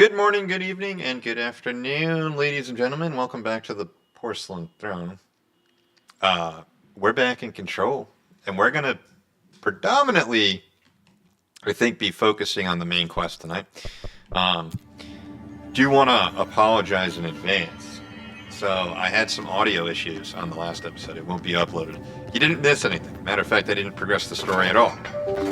Good morning, good evening, and good afternoon, ladies and gentlemen. Welcome back to the Porcelain Throne. We're back in control, and we're going to predominantly, I think, be focusing on the main quest tonight. Do want to apologize in advance. So I had some audio issues on the last episode. It won't be uploaded. You didn't miss anything. Matter of fact, I didn't progress the story at all.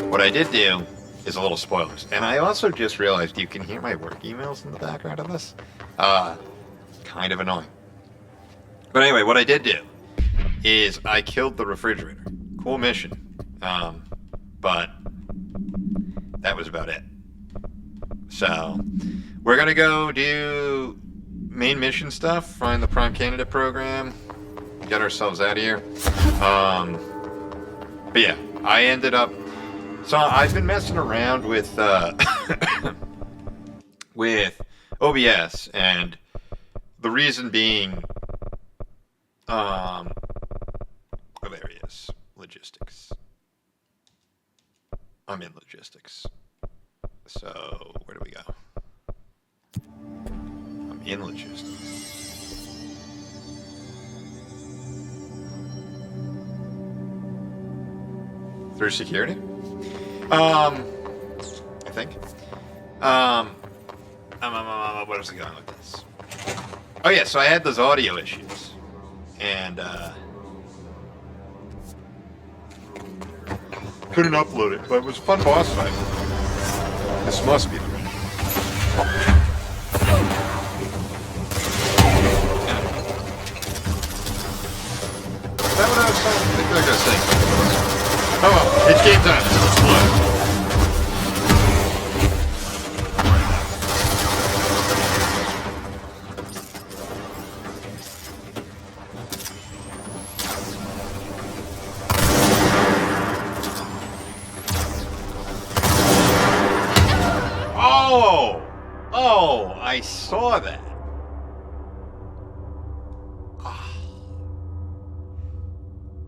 What I did do is a little spoilers. And I also just realized you can hear my work emails in the background of this. Kind of annoying. But anyway, what I did do is I killed the refrigerator. Cool mission. But that was about it. So we're going to go do main mission stuff, find the Prime Candidate program, get ourselves out of here. But yeah, I ended up... So I've been messing around with with OBS, and the reason being, oh, there he is, logistics. I'm in logistics. So where do we go? I'm in logistics. Through security? I think. What was I going with this? Oh yeah, so I had those audio issues, and couldn't upload it, but it was a fun boss fight. This must be the one. Is that what I was saying? I think I was saying something. Oh well, it's game time, so let's play. Oh, I saw that. Oh.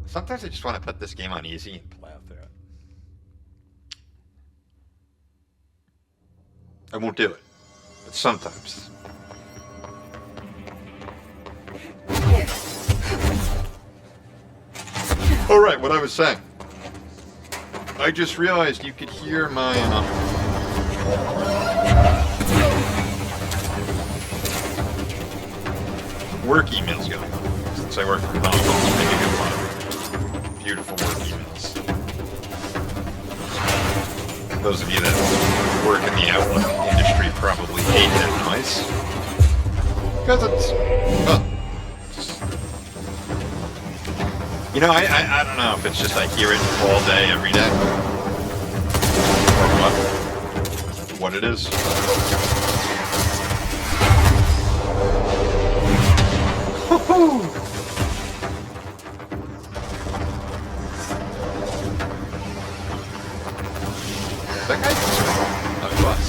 Sometimes I just want to put this game on easy and plow through it. I won't do it, but sometimes. All right, what I was saying. I just realized you could hear my work emails going on. Since I work from home, I get a lot of beautiful work emails. Those of you that work in the Outlook industry probably hate that noise. Because it's... You know, I don't know if it's just I hear it all day, every day. Or what it is. That guy just... Oh, he was.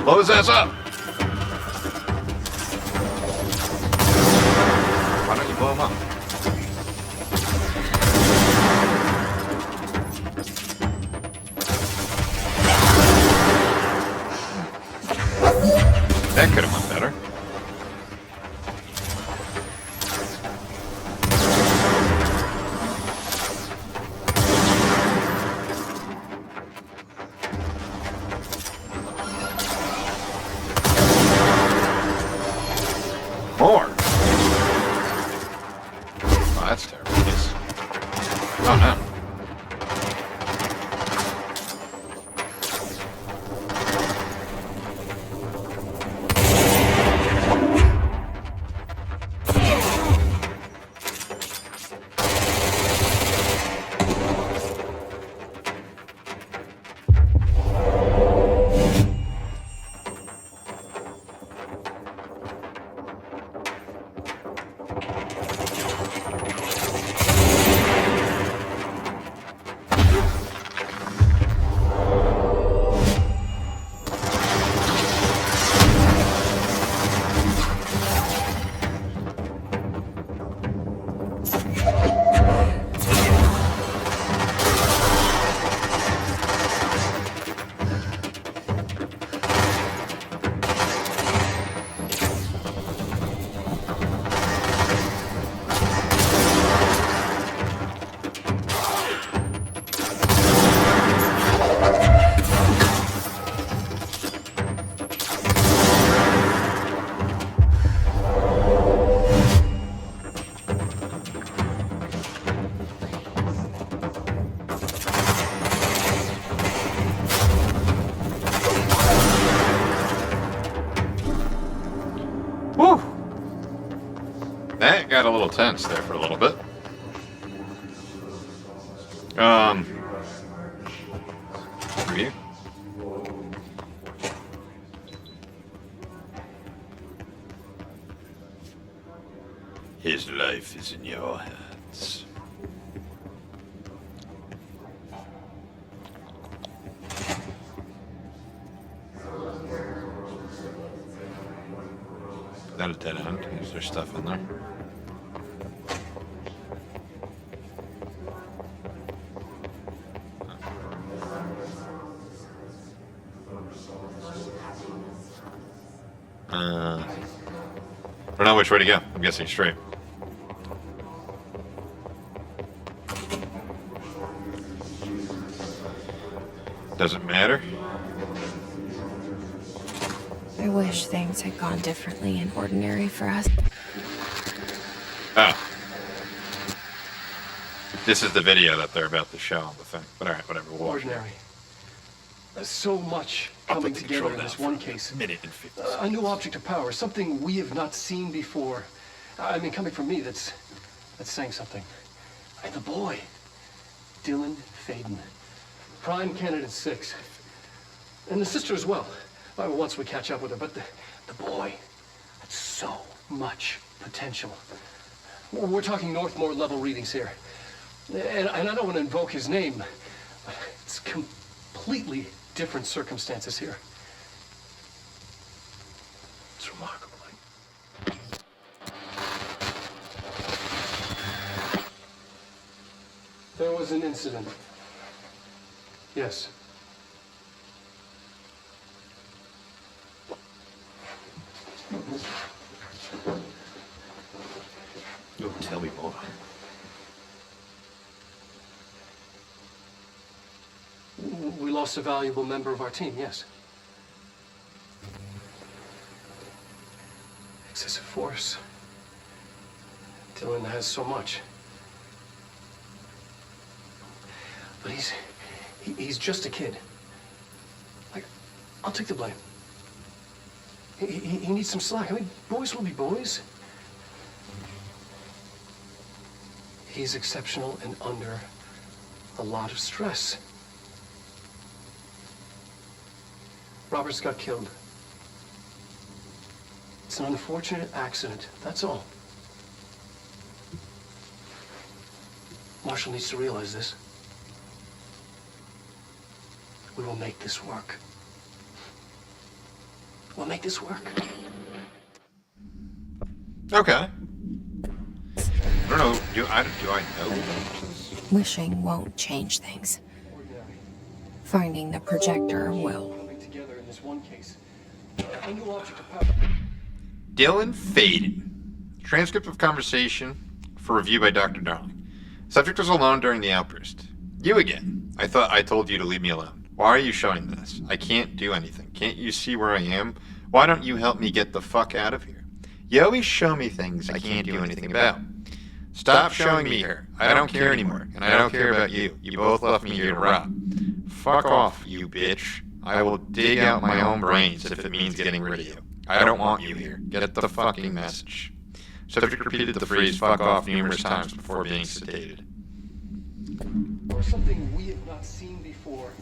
Blow his ass up! Why don't you blow him up? That could have went better. that's terrible. Yes. Oh no. Whew. That got a little tense there for a little bit. Review. His life is in your hands. Is that a dead end? Is there stuff in there? I don't know which way to go. I'm guessing straight. Doesn't matter. I wish things had gone differently and ordinary for us. Oh. This is the video that they're about to show on the thing. But alright, whatever. We'll watch it. Ordinary. So much I'll coming put the together control in down this for one case. a minute and 50 A new object of power, something we have not seen before. I mean, coming from me, that's saying something. And the boy, Dylan Faden, prime candidate 6, and the sister as well. Once we catch up with her, but the boy had so much potential. We're talking Northmore level readings here, and I don't want to invoke his name, but it's completely different circumstances here. It's remarkable. There was an incident. Yes. Oh, tell me more. We lost a valuable member of our team, yes. Excessive force. Dylan has so much. But he's just a kid. Like, I'll take the blame. He needs some slack. I mean, boys will be boys. He's exceptional and under a lot of stress. Roberts got killed. It's an unfortunate accident, that's all. Marshall needs to realize this. We will make this work. We'll make this work. Okay. I don't know. Do I know? Wishing won't change things. Finding the projector will. Coming together in this one case. A new object of power. Dylan Faden. Transcript of conversation for review by Dr. Darling. Subject was alone during the outburst. You again. I thought I told you to leave me alone. Why are you showing this? I can't do anything. Can't you see where I am? Why don't you help me get the fuck out of here? You always show me things I can't do anything about. Stop showing me her. I don't care anymore, and I don't care about you. You both left me here to rot. Fuck off, you bitch. I will dig out my own brains if it means getting rid of you. I don't want you here. Get the fucking message. Subject repeated the phrase fuck off numerous times before being sedated. Or something we have not seen before.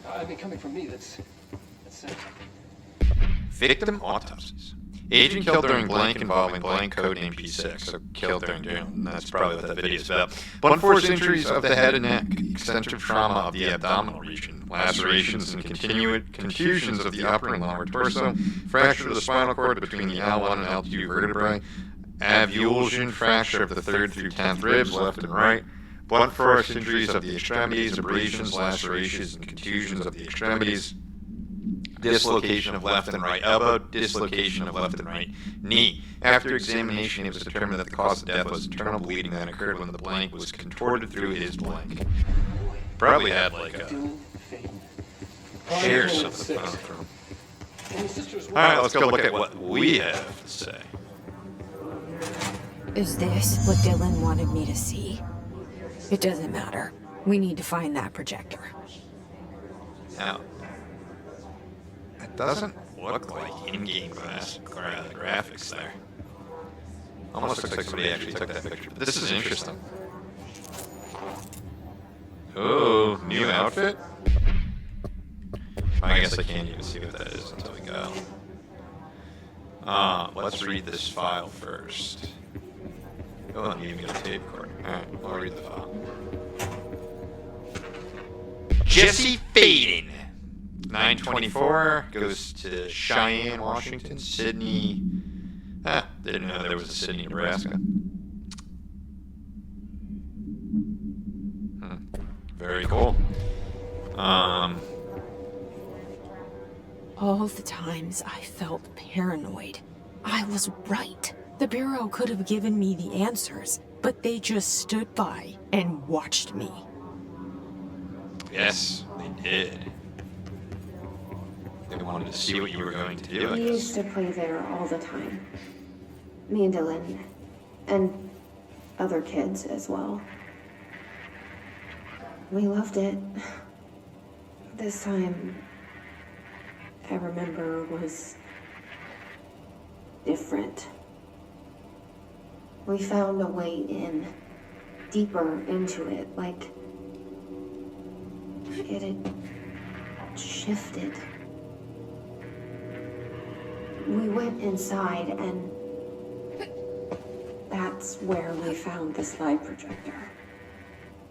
I mean, coming from me, that's saying something. Victim autopsies. Agent killed during blank involving blank codename P6, so killed during doom, and that's probably what that video is about. Blunt force injuries of the head and neck, extensive trauma of the abdominal region, lacerations and contusions of the upper and lower torso, fracture of the spinal cord between the L1 and L2 vertebrae, avulsion, fracture of the 3rd through 10th ribs, left and right, blunt force injuries of the extremities, abrasions, lacerations, and contusions of the extremities, dislocation of left and right elbow, dislocation of left and right knee. After examination, it was determined that the cause of death was internal bleeding that occurred when the blank was contorted through his blank. Probably had like a hairs of the bone through him. Alright, let's go look at what we have to say. Is this what Dylan wanted me to see? It doesn't matter. We need to find that projector. Now, it doesn't look like in-game graphics there. Almost looks like somebody actually took that picture. But this is interesting. Oh, new outfit? I guess I can't even see what that is until we go. Let's read this file first. Oh, and even got a tape recorder. Alright, I'll read the file. Jesse Faden. 924 goes to Cheyenne, Washington. Sydney. Didn't know there was a Sydney, Nebraska. Very cool. All the times I felt paranoid, I was right. The Bureau could have given me the answers, but they just stood by and watched me. Yes, they did. They wanted to see what you were going to do, I We guess. used to play there all the time. Me and Dylan. And other kids as well. We loved it. This time, I remember, was different. We found a way in, deeper into it, like it had shifted. We went inside, and that's where we found the slide projector.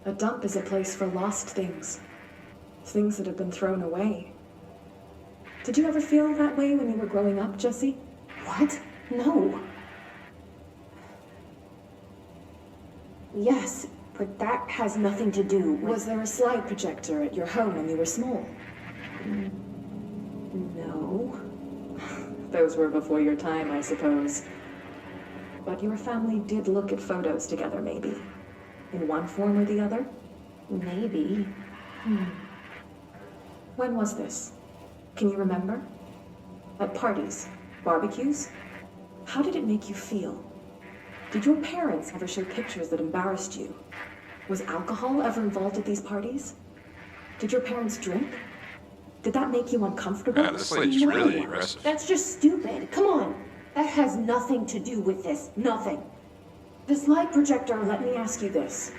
A dump is a place for lost things. Things that have been thrown away. Did you ever feel that way when you were growing up, Jesse? What? No. Yes, but that has nothing to do with... Was there a slide projector at your home when you were small? No. Those were before your time, I suppose. But your family did look at photos together, maybe. In one form or the other? Maybe. When was this? Can you remember? At parties? Barbecues? How did it make you feel? Did your parents ever show pictures that embarrassed you? Was alcohol ever involved at these parties? Did your parents drink? Did that make you uncomfortable? Yeah, this lady's really aggressive. That's just stupid. Come on. That has nothing to do with this. Nothing. The slide projector, let me ask you this.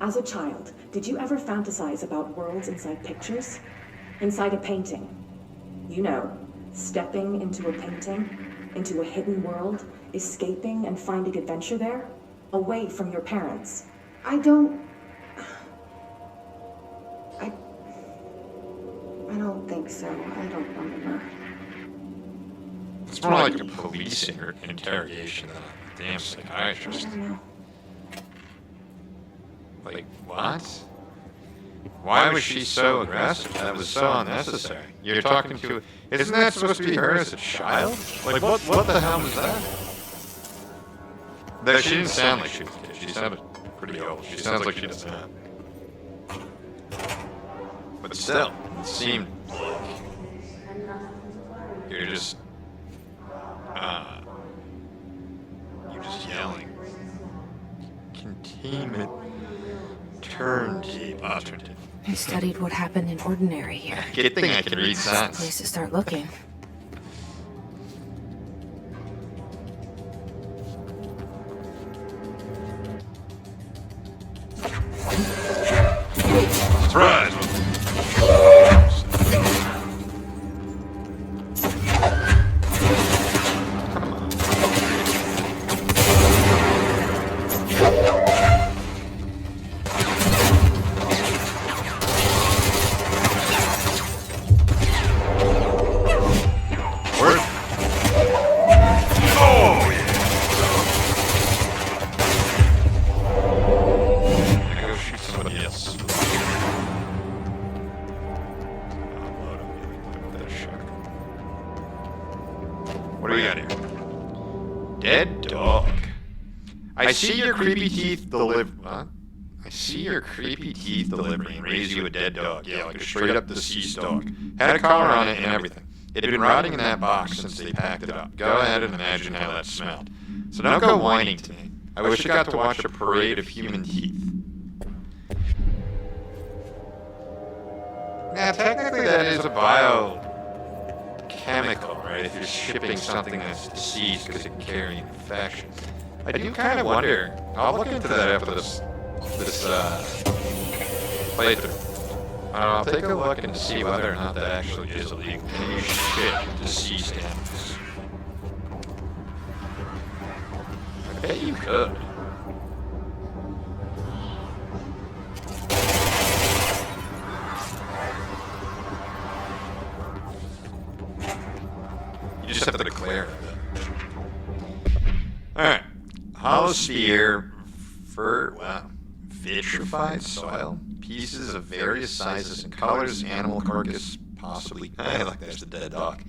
As a child, did you ever fantasize about worlds inside pictures? Inside a painting? You know, stepping into a painting, into a hidden world, escaping and finding adventure there, away from your parents. I don't think so. I don't remember. It's more like a police interrogation than a damn I psychiatrist. don't know. Like, what? Why was she so aggressive? That was so unnecessary. You're talking to... Isn't that supposed to be her as a child? Like, what the hell was that? Though she didn't sound like she was a kid. She sounded pretty old. She sounds like she doesn't have. But still, it seemed like... You're just yelling. containment turntable. Turntable. I studied what happened in Ordinary here. Good thing I can read Place signs. to start looking. Surprise! What do we got here? Dead dog. I see your creepy teeth deliver. What? I see your creepy teeth delivery and raise you a dead dog. Yeah, like a straight up deceased dog. Had a collar on it and everything. It had been rotting in that box since they packed it up. Go ahead and imagine how that smelled. So don't go whining to me. I wish I got to watch a parade of human teeth. Now, technically that is a biochemical, right? If you're shipping something that's deceased because it can carry an infection. I do kind of wonder. I'll look into that after this playthrough. I'll take a look and see whether or not that actually is illegal. Can you ship deceased animals? I bet you could. You just have to declare it. Alright. Hollow sphere, vitrified soil, pieces of various sizes and colors, animal carcass, possibly. I like that's a dead dog.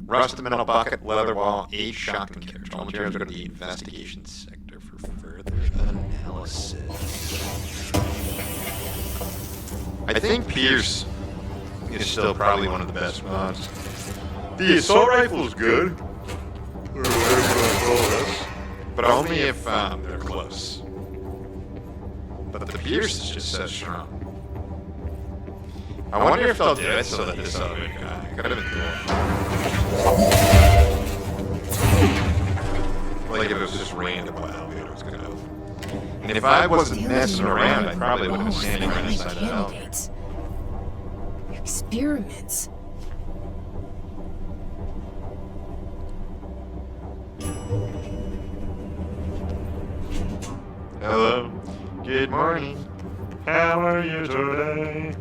Rusted metal bucket, leather wall, 8 shotgun carriage. All materials go to the investigation sector for further analysis. I think Pierce is still probably one of the best mods. The assault rifle is good, or whatever you want to call this, but only if they're close. But the Pierce is just so strong. I wonder if they'll do it so that this other guy could have been cool. Like if it was just random what elevator was going to open. And if I wasn't messing around, I probably would have been standing right inside that elevator. Experiments. Hello. Good morning. How are you today?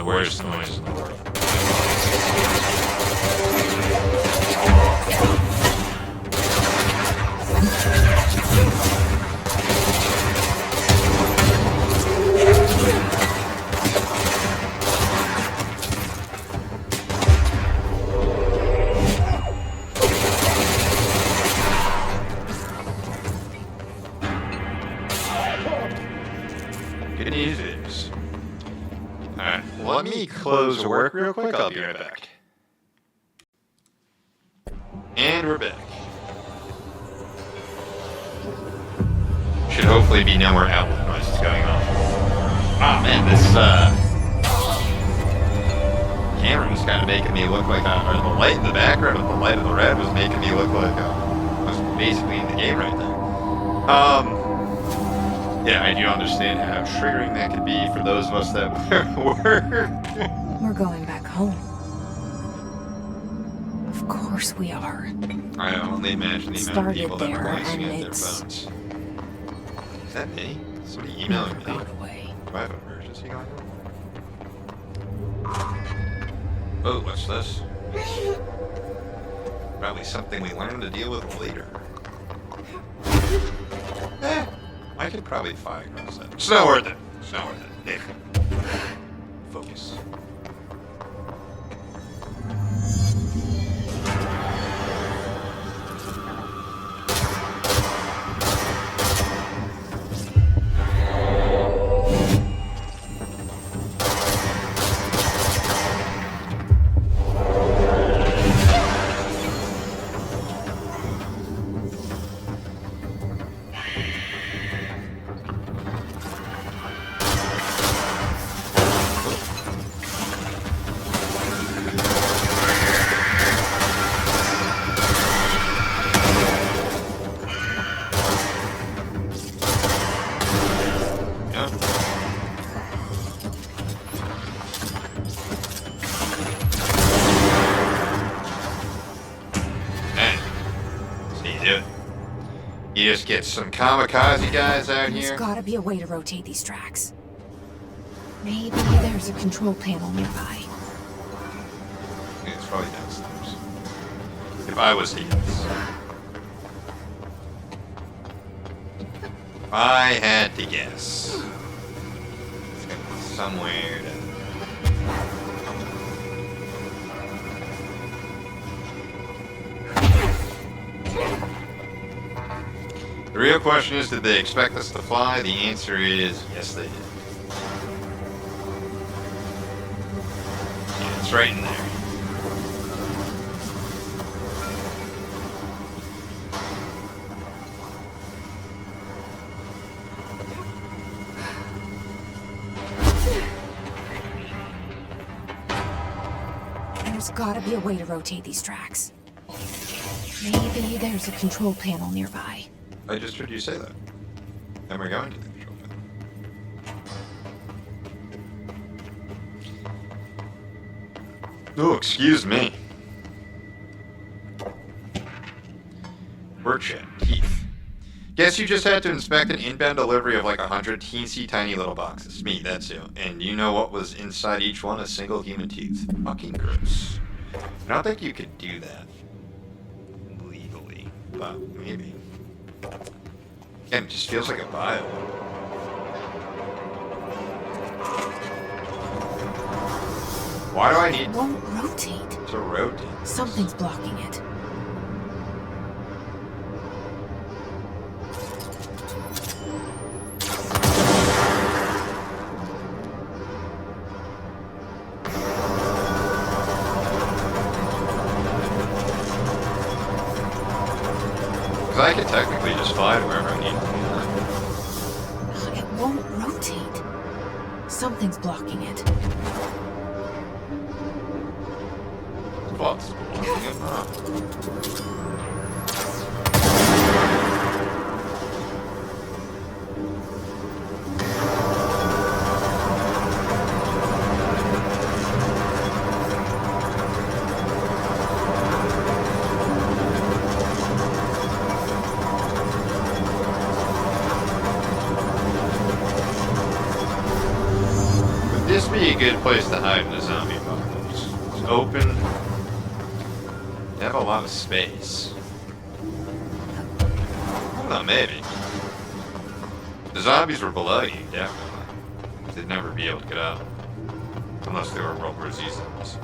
Worst noise in the world. Good news is, alright, let me close work real quick. I'll be right back. And we're back. Should hopefully be no more outlet noises going on. Ah, man, this camera's kind of making me look like or the light in the background with the light of the red was making me look like I was basically in the game right there. Yeah, I do understand how triggering that could be for those of us that were. We're going back home. Of course we are. I only imagine the amount of people that were glancing at their phones. Is that me? Somebody emailing me. Got away. Do I have an emergency going on? Oh, what's this? Probably something we learn to deal with later. I could probably fire across that. It's not worth it. It's not worth it. Focus. You just get some kamikaze guys out There's here. gotta be a way to rotate these tracks. Maybe there's a control panel nearby. Yeah, it's probably downstairs. If I was to guess. If I had to guess. It's gotta be somewhere to... The real question is, did they expect us to fly? The answer is, yes they did. Yeah, it's right in there. There's gotta be a way to rotate these tracks. Maybe there's a control panel nearby. I just heard you say that. And we're going to the control panel. Oh, excuse me. Word chat. Keith. Guess you just had to inspect an inbound delivery of like 100 teensy tiny little boxes. Me, that's you. And you know what was inside each one? A single human tooth. Fucking gross. I don't think you could do that legally, but maybe. Again, it just feels like a bio. Why do I need It won't rotate. to rotate? Something's blocking it. Because I could technically just fly to wherever I need to. It won't rotate. Something's blocking it. What's blocking it? Huh. Would this be a good place to hide in a zombie apocalypse? It's open. You have a lot of space. I don't know, maybe. The zombies were below you, definitely. They'd never be able to get out. Unless they were World War Z zombies.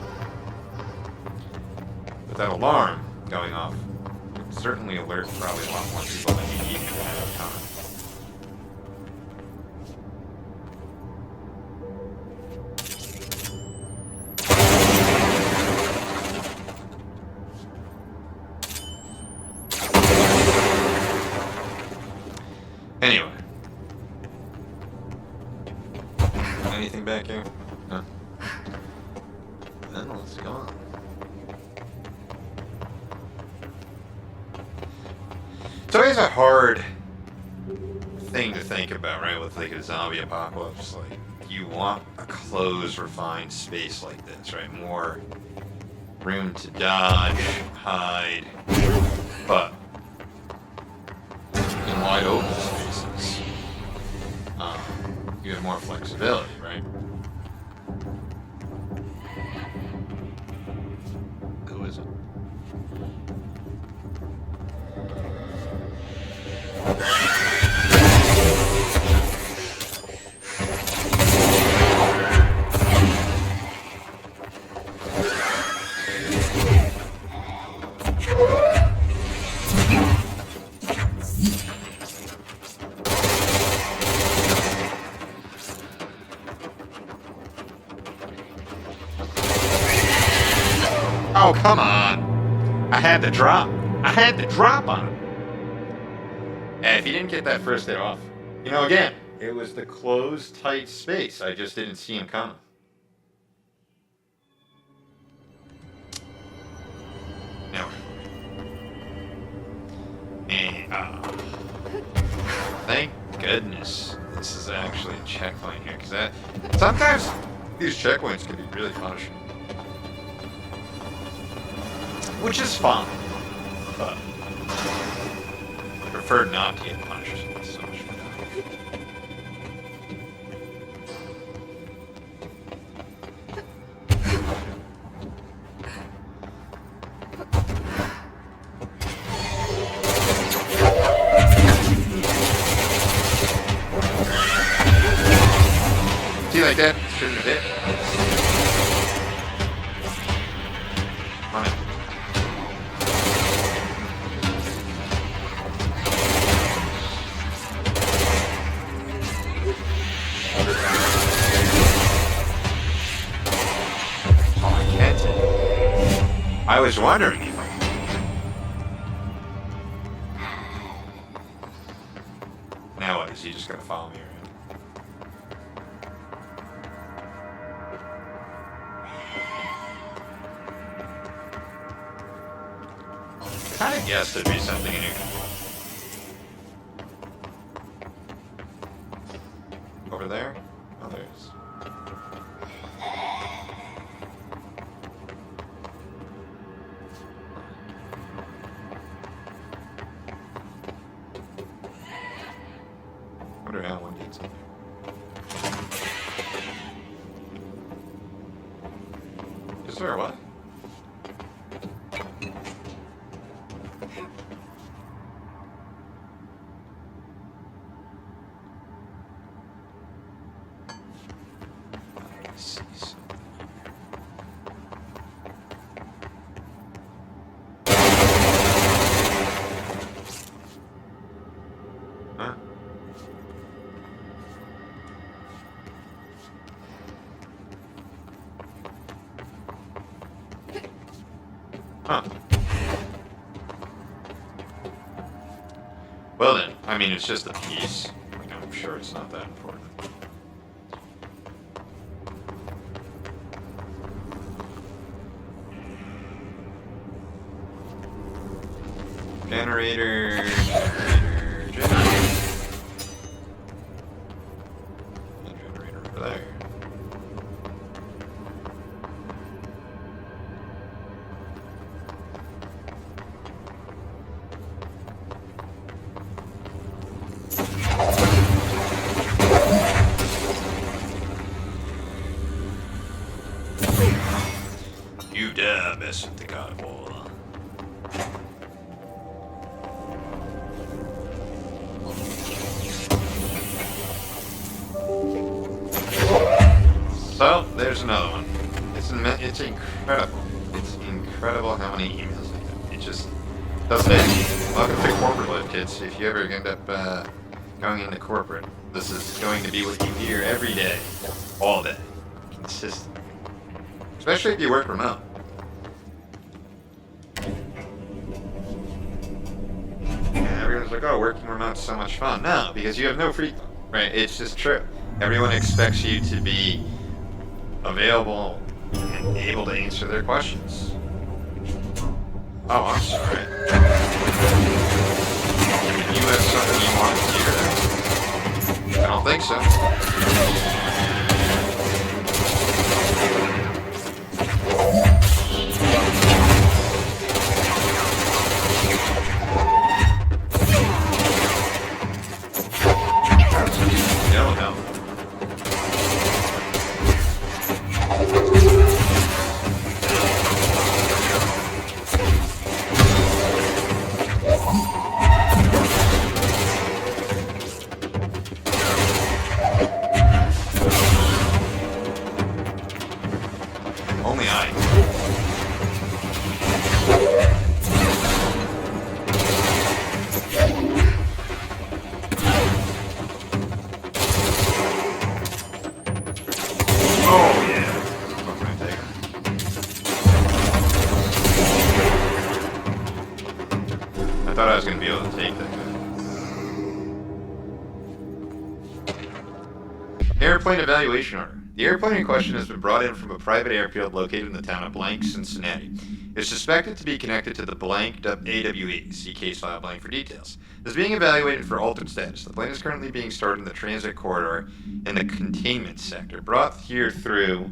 But that alarm going off would certainly alert probably a lot more people than you need at a time. Anyway. Anything back here? No. Then let's go on. It's always a hard thing to think about, right? With like a zombie apocalypse. Like, you want a closed, refined space like this, right? More room to dodge, hide, but in wide open spaces, you have more flexibility, right? Who is it? Oh, come on. I had to drop. I had to drop on him. And if he didn't get that first hit off, you know, again, it was the closed, tight space. I just didn't see him coming. No. And, thank goodness this is actually a checkpoint here, because sometimes these checkpoints can be really punishing. Which is fine, but I prefer not to get punished so much. See, like that? Shouldn't have hit. Come on. I was wondering if Now what, is he just gonna follow me around? I kinda guessed there'd be something in here. Over there? Oh, there it is. I wonder how one gets in there. Is there a what? I see something. Huh? Huh. Well then, I mean, it's just a piece. Like, I'm sure it's not that important. Generator, generator, generator. And generator over there. You dare mess with the God of War. So, there's another one. It's incredible. It's incredible how many emails I get. It just doesn't end. Welcome to corporate life, kids. If you ever end up going into corporate, this is going to be what you hear every day, all day, consistently. Especially if you work remote. And everyone's like, oh, working remote's so much fun. No, because you have no free time, right? It's just true. Everyone expects you to be available and able to answer their questions. Oh, I'm sorry. You have something you want to hear? I don't think so. No. Airplane evaluation order. The airplane in question has been brought in from a private airfield located in the town of Blank, Cincinnati. It is suspected to be connected to the Blank AWE. See case file blank for details. It is being evaluated for altered status. The plane is currently being stored in the transit corridor in the containment sector, brought here through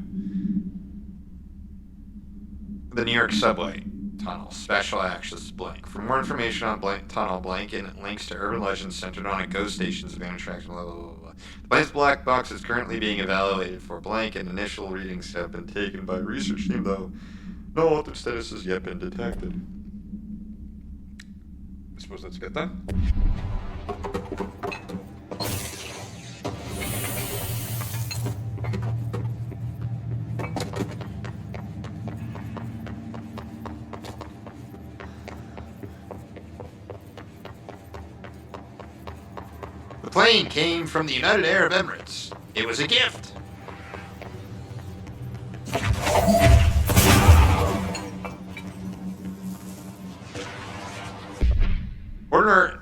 the New York subway tunnel. Special access blank. For more information on tunnel blank and links to urban legends centered on it, ghost stations, abandoned attractions, blah, blah, blah, blah. The plane's black box is currently being evaluated for blank, and initial readings have been taken by research team, though no altered status has yet been detected. I suppose that's good then? The plane came from the United Arab Emirates. It was a gift.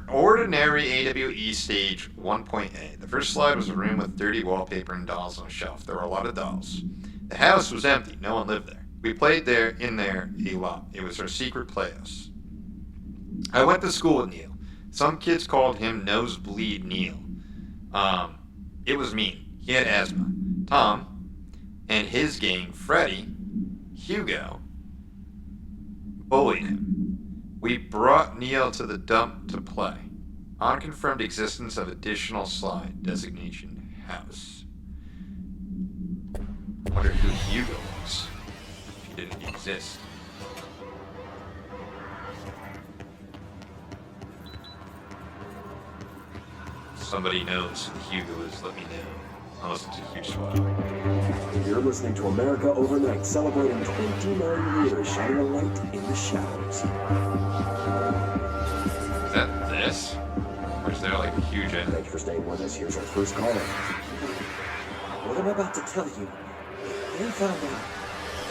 Ordinary AWE stage 1.A. The first slide was a room with dirty wallpaper and dolls on a shelf. There were a lot of dolls. The house was empty. No one lived there. We played in there a lot. It was our secret playhouse. I went to school with Neil. Some kids called him Nosebleed Neil. It was mean. He had asthma. Tom and his gang, Freddie, Hugo, bullied him. We brought Neil to the dump to play. Unconfirmed existence of additional slide. Designation house. I wonder who Hugo was. If he didn't exist. Somebody knows who Hugo is, let me know. Unless it's a huge swap. You're listening to America Overnight, celebrating 29 years, shining a light in the shadows. Is that this? Or is there like a huge end? Thanks for staying with us. Here's our first caller. What I'm about to tell you, they found out.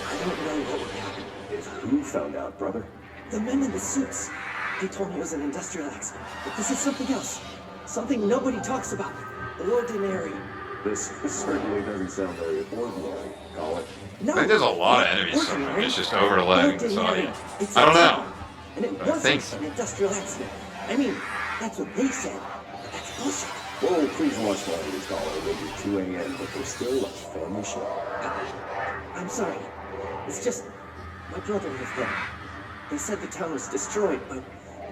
I don't know what would happen. If who found out, brother? The men in the suits. They told me it was an industrial accident. But this is something else. Something nobody talks about. Ordinary. This certainly doesn't sound very ordinary, call it. I think there's a lot of enemies somewhere. It's just overlaying this audio. I don't know. And it wasn't an industrial accident. I mean, that's what they said. But that's bullshit. Whoa, please watch my news caller. It may be 2 a.m., but there's still a family show. I'm sorry. It's just, my brother lived there. They said the town was destroyed, but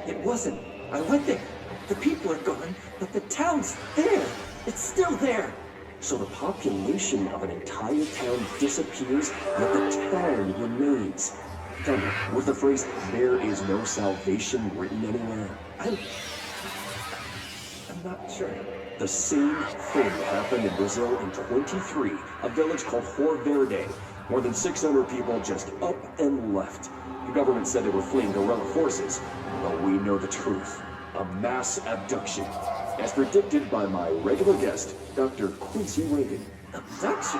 it wasn't. I went there. The people are gone, but the town's there. It's still there. So the population of an entire town disappears, yet the town remains. Tell me, was the phrase, "there is no salvation," written anywhere? I'm not sure. The same thing happened in Brazil in 23, a village called Hor Verde. More than 600 people just up and left. The government said they were fleeing guerrilla forces, but we know the truth. A mass abduction, as predicted by my regular guest, Dr. Quincy Reagan. Abduction?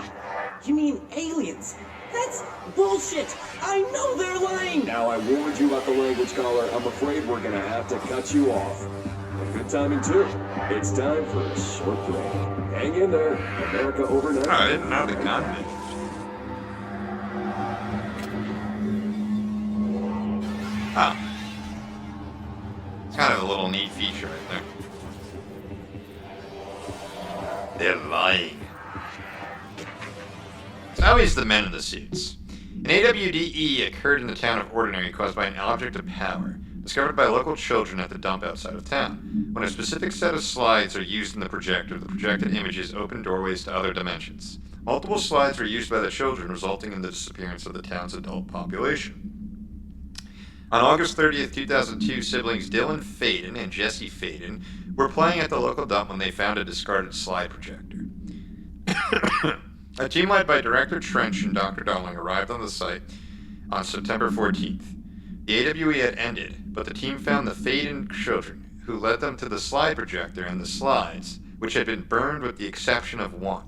You mean aliens? That's bullshit! I know they're lying! Now, I warned you about the language, caller. I'm afraid we're gonna have to cut you off. But good timing, too. It's time for a short break. Hang in there. America Overnight. Oh, I didn't know the gun moved. Oh. It's kind of a little neat feature right there. They're lying. It's always the men in the suits. An AWDE occurred in the town of Ordinary caused by an object of power, discovered by local children at the dump outside of town. When a specific set of slides are used in the projector, the projected images open doorways to other dimensions. Multiple slides were used by the children, resulting in the disappearance of the town's adult population. On August 30th, 2002, siblings Dylan Faden and Jesse Faden were playing at the local dump when they found a discarded slide projector. A team led by Director Trench and Dr. Darling arrived on the site on September 14th. The AWE had ended, but the team found the Faden children, who led them to the slide projector and the slides, which had been burned with the exception of one.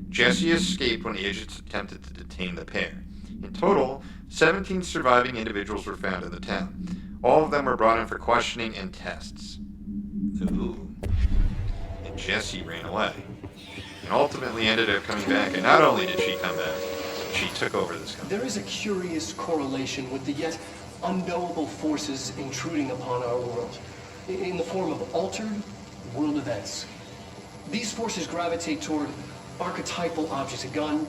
Jesse escaped when the agents attempted to detain the pair. In total, 17 surviving individuals were found in the town. All of them were brought in for questioning and tests. Ooh. And Jesse ran away. and ultimately ended up coming back. And not only did she come back, she took over this company. There is a curious correlation with the yet unknowable forces intruding upon our world in the form of altered world events. These forces gravitate toward archetypal objects, a gun,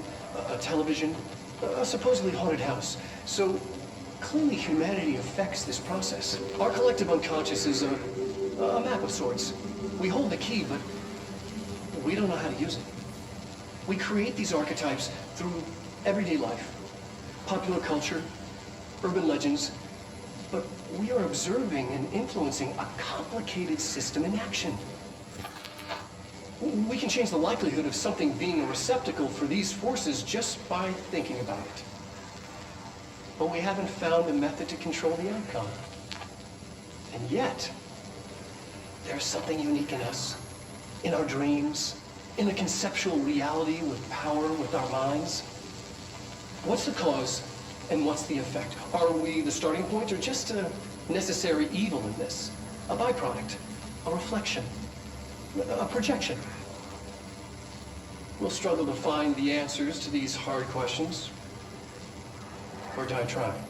a television, a supposedly haunted house. So clearly humanity affects this process. Our collective unconscious is a map of sorts. We hold the key, but we don't know how to use it. We create these archetypes through everyday life, popular culture, urban legends, but we are observing and influencing a complicated system in action. We can change the likelihood of something being a receptacle for these forces just by thinking about it. But we haven't found a method to control the outcome. And yet, there's something unique in us, in our dreams, in a conceptual reality with power with our minds. What's the cause and what's the effect? Are we the starting point or just a necessary evil in this? A byproduct, a reflection, a projection? We'll struggle to find the answers to these hard questions, or die trying.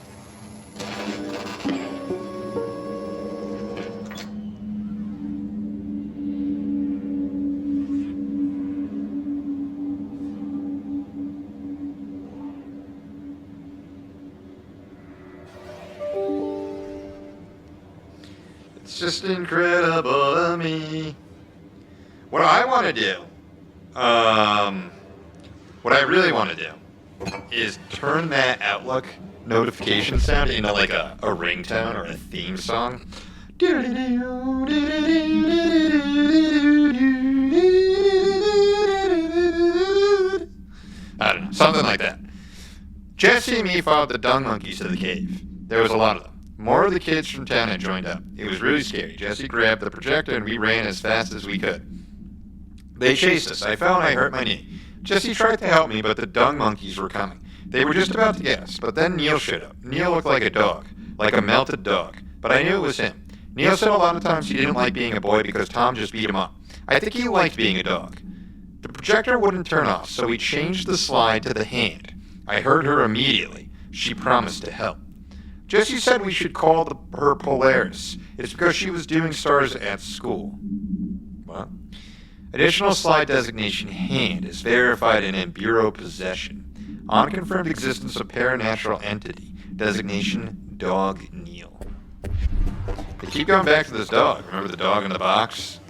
It's just incredible to me. What I want to do, what I really want to do, is turn that Outlook notification sound into like a ringtone or a theme song. I don't know, something like that. Jesse and me followed the dung monkeys to the cave. There was a lot of them. More of the kids from town had joined up. It was really scary. Jesse grabbed the projector and we ran as fast as we could. They chased us. I fell and I hurt my knee. Jesse tried to help me, but the dung monkeys were coming. They were just about to get us, but then Neil showed up. Neil looked like a dog, like a melted dog, but I knew it was him. Neil said a lot of times he didn't like being a boy because Tom just beat him up. I think he liked being a dog. The projector wouldn't turn off, so we changed the slide to the hand. I heard her immediately. She promised to help. Jesse said we should call her Polaris. It's because she was doing stars at school. What? Additional slide designation hand is verified in Bureau possession. Unconfirmed existence of paranatural entity. Designation Dog Neil. They keep going back to this dog. Remember the dog in the box?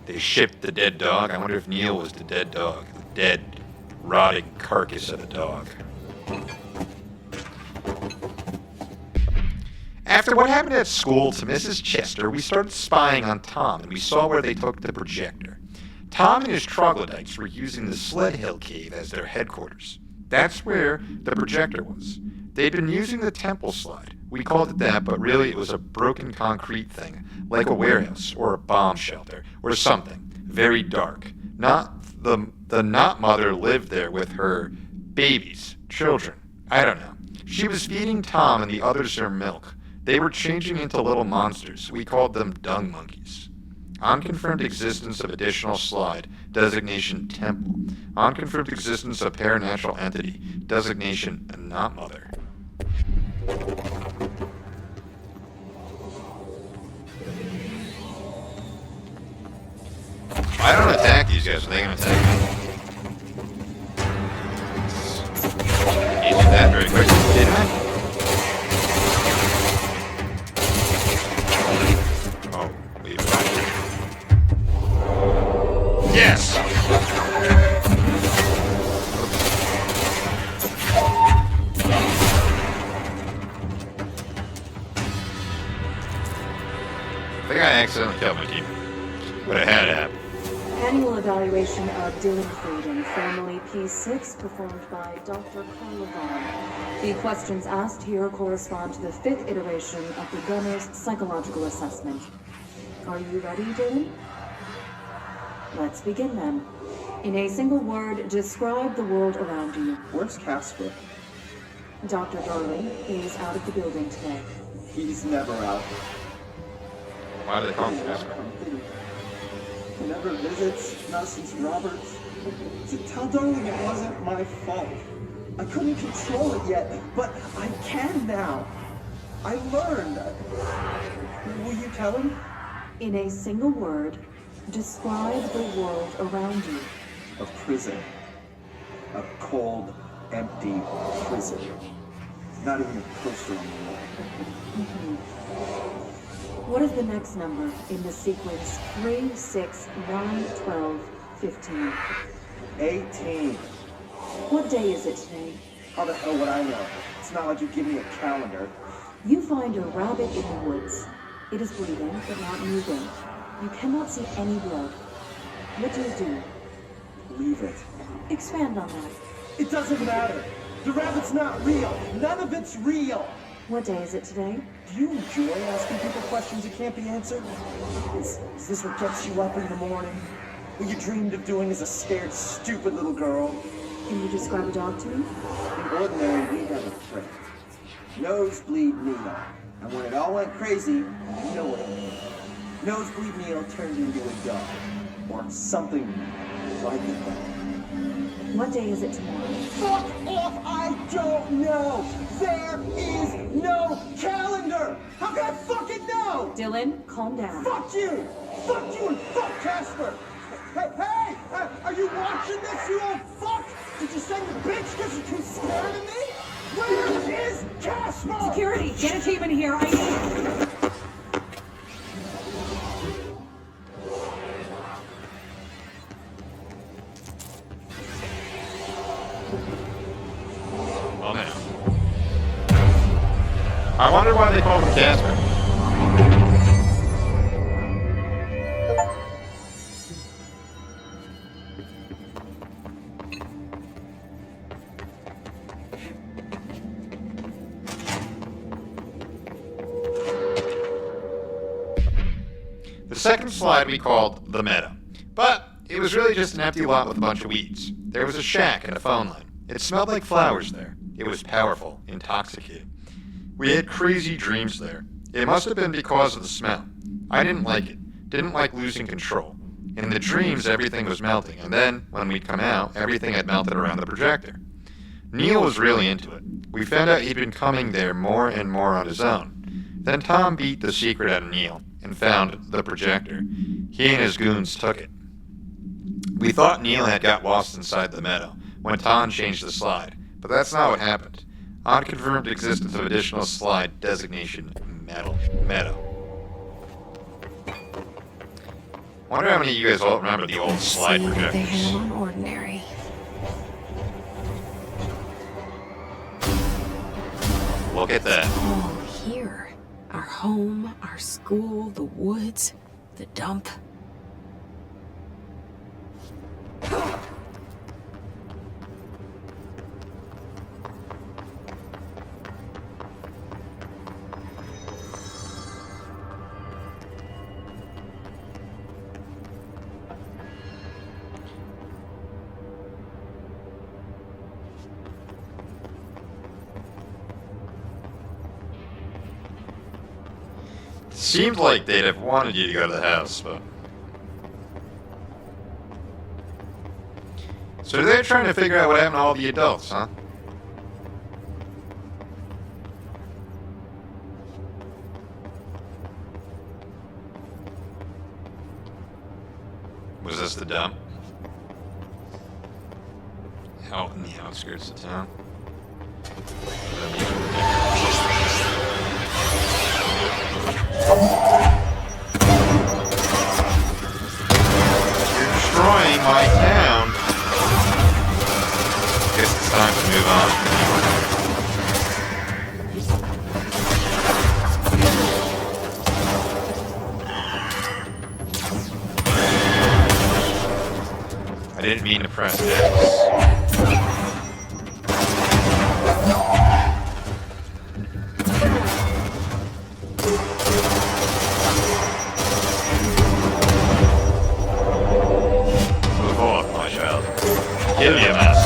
They shipped the dead dog. I wonder if Neil was the dead dog. The dead, rotting carcass of a dog. After what happened at school to Mrs. Chester, we started spying on Tom, and we saw where they took the projector. Tom and his troglodytes were using the Sled Hill Cave as their headquarters. That's where the projector was. They'd been using the temple slide. We called it that, but really it was a broken concrete thing, like a warehouse or a bomb shelter or something very dark. The not mother lived there with her babies, children. I don't know. She was feeding Tom and the others their milk. They were changing into little monsters. We called them dung monkeys. Unconfirmed existence of additional slide, designation temple. Unconfirmed existence of paranatural entity, designation not mother. I don't attack these guys, so they can attack me. You did that very quickly, didn't I? Oh, wait. Yes! I think I accidentally killed my team. But it had to happen. Annual evaluation of Dylan Freedom, family P6, performed by Dr. Carla Vaughn. The questions asked here correspond to the 5th iteration of the gunner's psychological assessment. Are you ready, Dylan? Let's begin then. In a single word, describe the world around you. Where's Casper? Dr. Darling is out of the building today. He's never out. Why do they call him Casper? never visits, not since Roberts. So tell Darling it wasn't my fault. I couldn't control it yet, but I can now. I learned. Will you tell him? In a single word, describe the world around you. A prison. A cold, empty prison. Not even a poster on the wall. What is the next number in the sequence 3, 6, 9, 12, 15? 18. What day is it today? How the hell would I know? It's not like you give me a calendar. You find a rabbit in the woods. It is breathing, but not moving. You cannot see any blood. What do you do? Leave it. Expand on that. It doesn't matter. The rabbit's not real. None of it's real. What day is it today? Do you enjoy asking people questions that can't be answered? Is this what gets you up in the morning? What you dreamed of doing as a scared, stupid little girl? Can you describe a dog to me? In ordinary, we have a friend. Nosebleed Neil. And when it all went crazy, you know what I mean. Nosebleed Neil turned into a dog. Or something like that. What day is it tomorrow? Fuck off! I don't know! There is no calendar! How can I fucking know? Dylan, calm down. Fuck you! Fuck you and fuck Casper! Hey! Are you watching this, you old fuck? Did you send your bitch because you're too scared of me? Where is Casper? Security, get a team in here. I need... Well, now. I wonder why they called him Casper. The second slide we called the meadow, but it was really just an empty lot with a bunch of weeds. There was a shack and a phone line. It smelled like flowers there. It was powerful, intoxicating. We had crazy dreams there. It must have been because of the smell. I didn't like it. Didn't like losing control. In the dreams, everything was melting, and then, when we'd come out, everything had melted around the projector. Neil was really into it. We found out he'd been coming there more and more on his own. Then Tom beat the secret out of Neil and found the projector. He and his goons took it. We thought Neil had got lost inside the meadow when Tom changed the slide, but that's not what happened. Unconfirmed existence of additional slide designation meadow. Wonder how many of you guys all remember the old slide See what they projectors. have on ordinary. Look at that. All here. Our home, our school, the woods, the dump. Seemed like they'd have wanted you to go to the house, but... So they're trying to figure out what happened to all the adults, huh? Was this the dump? Out in the outskirts of town? You're destroying my town. Guess it's time to move on. I didn't mean to press X. Move on, my child. Give me a mask.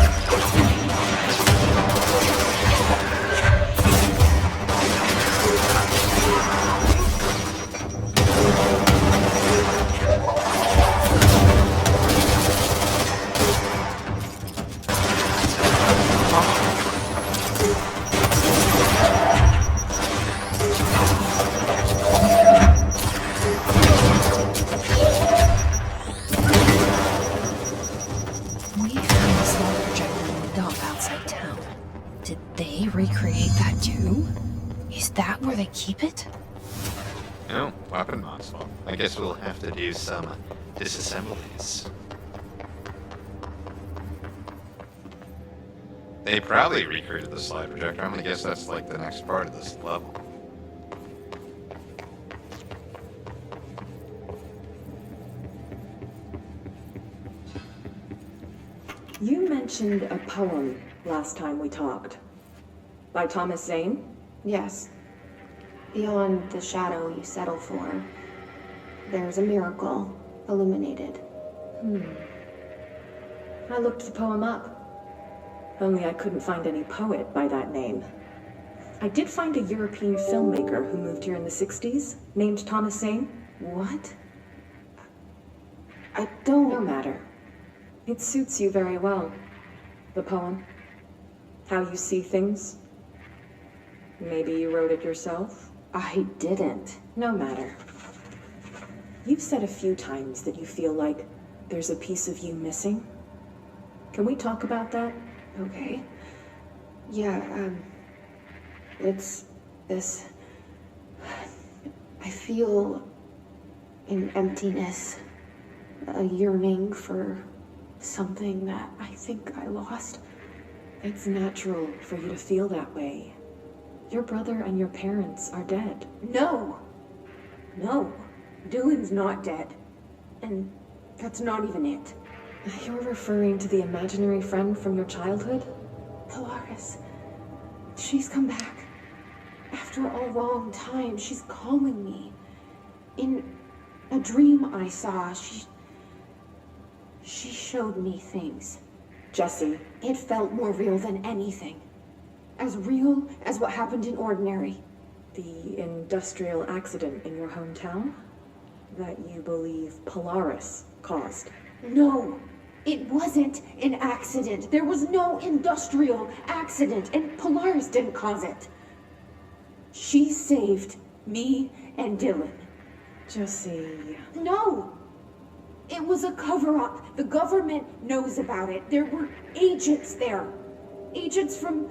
We found a slide projector in the dump outside town. Did they recreate that too? Is that where they keep it? No, weapon mods. Well, I guess we'll have to do some disassemblies. They probably recreated the slide projector. I'm gonna guess that's like the next part of this level. You mentioned a poem last time we talked. By Thomas Zane? Yes. Beyond the shadow you settle for, there's a miracle illuminated. I looked the poem up. Only I couldn't find any poet by that name. I did find a European filmmaker who moved here in the 60s, named Thomas Zane. What? I don't... No matter. It suits you very well. The poem. How you see things. Maybe you wrote it yourself? I didn't. No matter. You've said a few times that you feel like there's a piece of you missing. Can we talk about that? Okay. Yeah, it's this... I feel an emptiness, a yearning for something that I think I lost. It's natural for you to feel that way. Your brother and your parents are dead. No. Dylan's not dead. And that's not even it. You're referring to the imaginary friend from your childhood? Polaris. She's come back. After a long time, she's calling me. In a dream I saw, she showed me things. Jesse. It felt more real than anything. As real as what happened in Ordinary. The industrial accident in your hometown? That you believe Polaris caused? No, it wasn't an accident. There was no industrial accident, and Polaris didn't cause it. She saved me and Dylan. Jesse... No! It was a cover-up. The government knows about it. There were agents there. Agents from...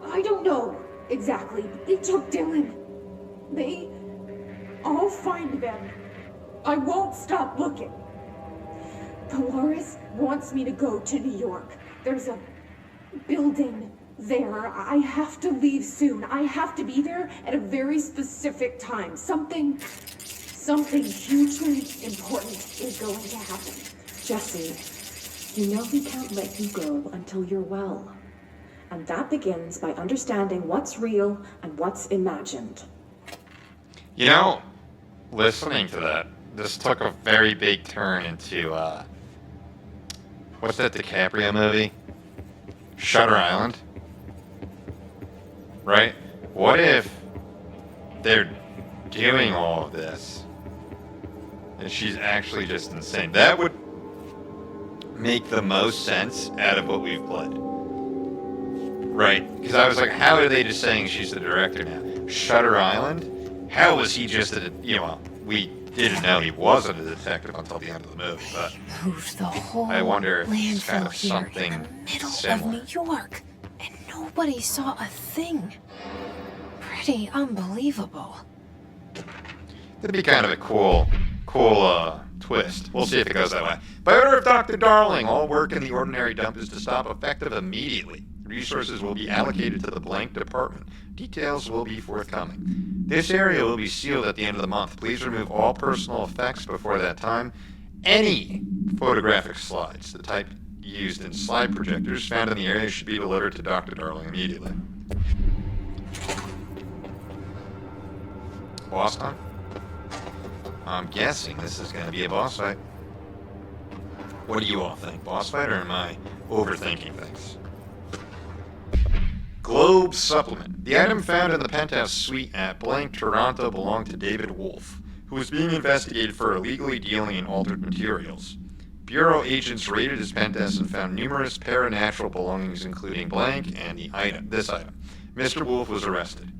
I don't know exactly. They took Dylan. I'll find them. I won't stop looking. Polaris wants me to go to New York. There's a building there. I have to leave soon. I have to be there at a very specific time. Something hugely important is going to happen. Jesse, you know we can't let you go until you're well. And that begins by understanding what's real and what's imagined. You know, listening to that, this took a very big turn into, what's that DiCaprio movie? Shutter Island? Right? What if they're doing all of this and she's actually just insane? That would make the most sense out of what we've played. Right? Because I was like, how are they just saying she's the director now? Shutter Island? How was he just we didn't know he wasn't a detective until the end of the movie, but Moved the whole I wonder if it's kind landfill of here something in the middle similar. of New York, and nobody saw a thing. Pretty unbelievable. That'd be kind of a cool twist. We'll see if it goes that way. By order of Dr. Darling, all work in the Ordinary dump is to stop effective immediately. Resources will be allocated to the blank department. Details will be forthcoming. This area will be sealed at the end of the month. Please remove all personal effects before that time. Any photographic slides, the type used in slide projectors found in the area, should be delivered to Dr. Darling immediately. Boss time? I'm guessing this is going to be a boss fight. What do you all think? Boss fight, or am I overthinking things? Globe Supplement. The item found in the penthouse suite at blank Toronto belonged to David Wolf, who was being investigated for illegally dealing in altered materials. Bureau agents raided his penthouse and found numerous paranatural belongings, including blank and this item. Mr. Wolf was arrested.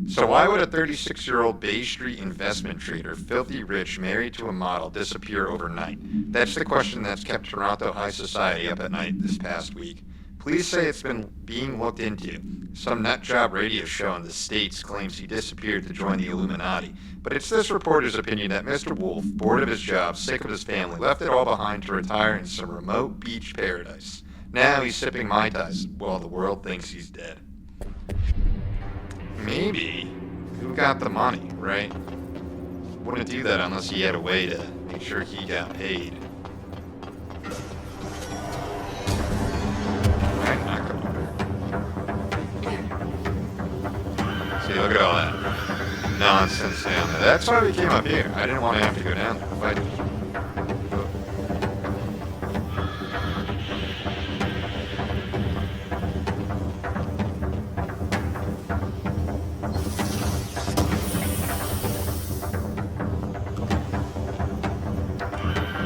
So why would a 36-year-old Bay Street investment trader, filthy rich, married to a model, disappear overnight? That's the question that's kept Toronto high society up at night this past week. Police say it's been being looked into. Some nutjob radio show in the States claims he disappeared to join the Illuminati. But it's this reporter's opinion that Mr. Wolf, bored of his job, sick of his family, left it all behind to retire in some remote beach paradise. Now he's sipping Mai Tais while the world thinks he's dead. Maybe. Who got the money, right? Wouldn't do that unless he had a way to make sure he got paid. Right, knock him over. See, look at all that nonsense down there. That's why we came up here. I didn't want to have to go down there. Fight.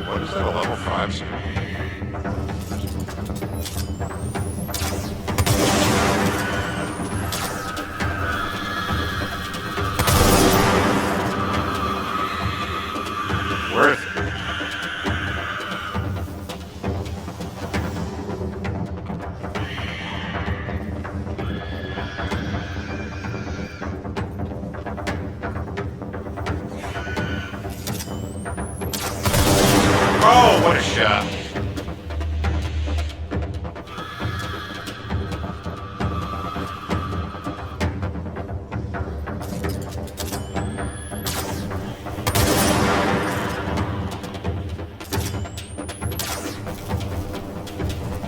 What is that, a level 5 screen? Worth it. Oh, what a shot.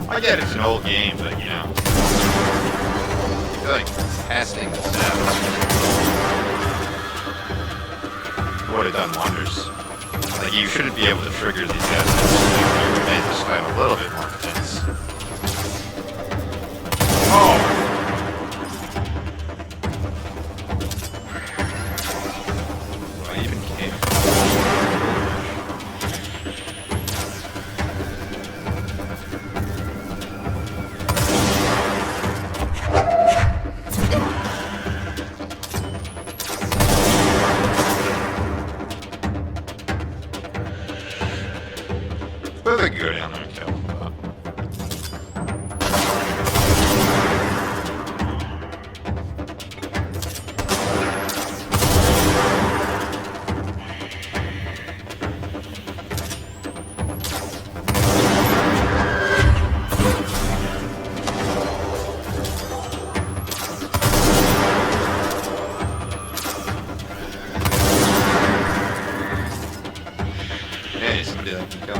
I get it's an old game, but you know, I feel like testing this out would have done wonders. Like, you shouldn't be able to trigger these guys. You would make this fight a little bit more intense. Oh! Do I even care? But they go down there and kill him. Hey, somebody that can kill.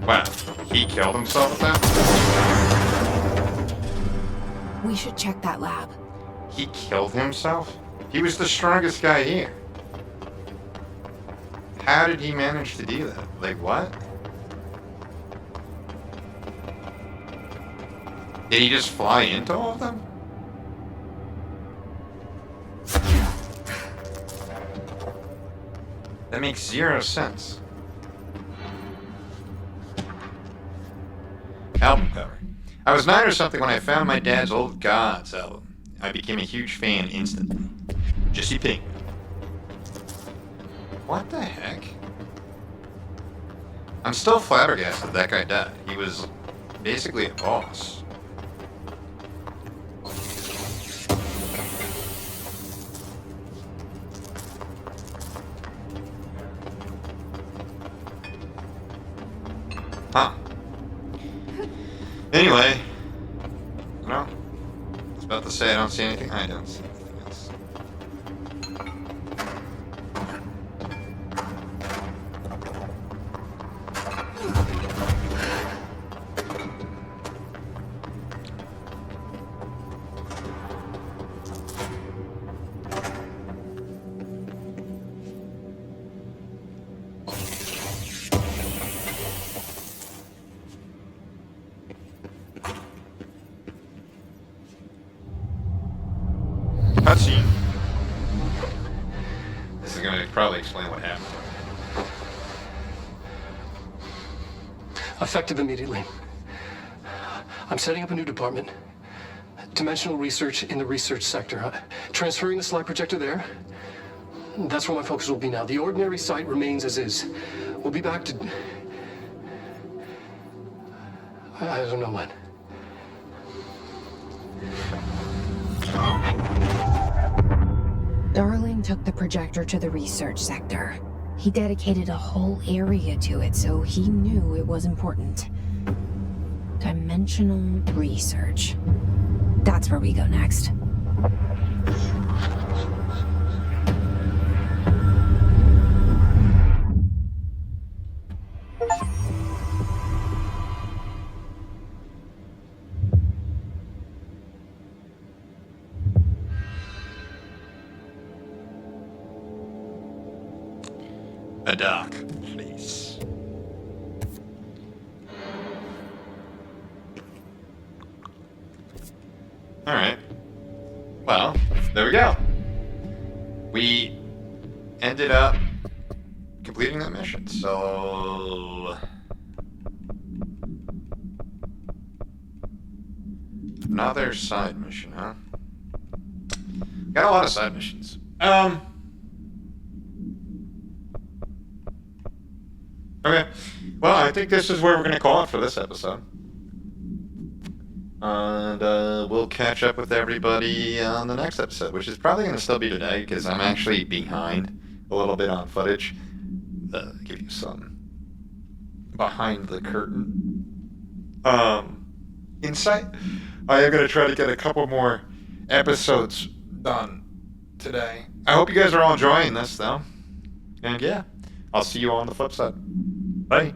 Wow, he killed himself with that? We should check that lab. He killed himself? He was the strongest guy here. How did he manage to do that? Like, what? Did he just fly into all of them? That makes zero sense. Album cover. I was 9 or something when I found my dad's Old Gods album. I became a huge fan instantly. Jesse Pink. What the heck? I'm still flabbergasted that guy died. He was basically a boss. Anyway, I was about to say I don't see anything. I don't see anything else. Cutscene. This is going to probably explain what happened. Effective immediately. I'm setting up a new department. Dimensional research in the research sector. Transferring the slide projector there. That's where my focus will be now. The ordinary site remains as is. We'll be back to... I don't know when. Darling took the projector to the research sector. He dedicated a whole area to it, so he knew it was important. Dimensional research. That's where we go next. A dark place. Alright. Well, there we go. We ended up completing that mission, so... Another side mission, huh? Got a lot of side missions. Okay. Well, I think this is where we're going to call it for this episode. And we'll catch up with everybody on the next episode, which is probably going to still be today, because I'm actually behind a little bit on footage. Give you some behind the curtain insight. I am going to try to get a couple more episodes done today. I hope you guys are all enjoying this, though. And yeah, I'll see you on the flip side. Bye.